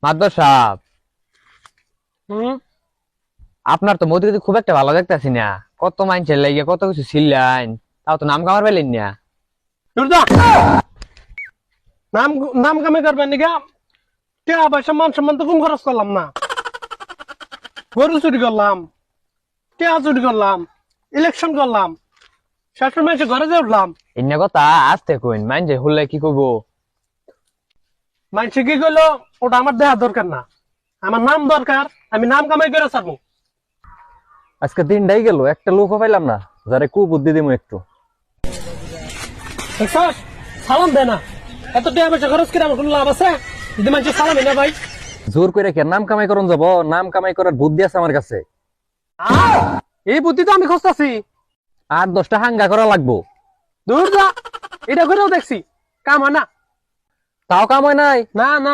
মাদবর সাহেব, হুম। আপনার তো মোদি খুব একটা ভালো দেখতেছি না। কত মাইনছেন লাগে কত কিছু ছিলেন, তাও তো নাম কামার পেলেন না। দুর্দা নাম নাম কামে করবেন নাকি? কে পয়সা মান সম্মান তো কম খরচ করলাম না। গরু চুরি করলাম, কে চুরি করলাম, ইলেকশন করলাম, শেষের মাসে ঘরে যে উঠলাম। এনে কথা আসতে কইন, মাইনছে হুললে কি করবো। মানুষ কি করলো ওটা আমার দেওয়ার দরকার না, আমার নাম দরকার। আমি নাম কামাই করে ছাড়বো। আজকে দিনটাই গেল, একটা লোকও পাইলাম না যারে বুদ্ধি দিমু একটু। দেখছস? সালাম দে না, এত টাকা পয়সা খরচ করে আমার কোনো লাভ আছে যদি মানুষ সালামই না ভাই? জোর করে কে নাম কামাই করুন যাব? নাম কামাই করার বুদ্ধি আছে আমার কাছে। এই বুদ্ধি তো আমি খুঁজতেছি। আর 10টা হাঙ্গা করা লাগবো। দূর যা, এটা করেও দেখছি কাম হয় না। তাও কাম হয় নাই। না না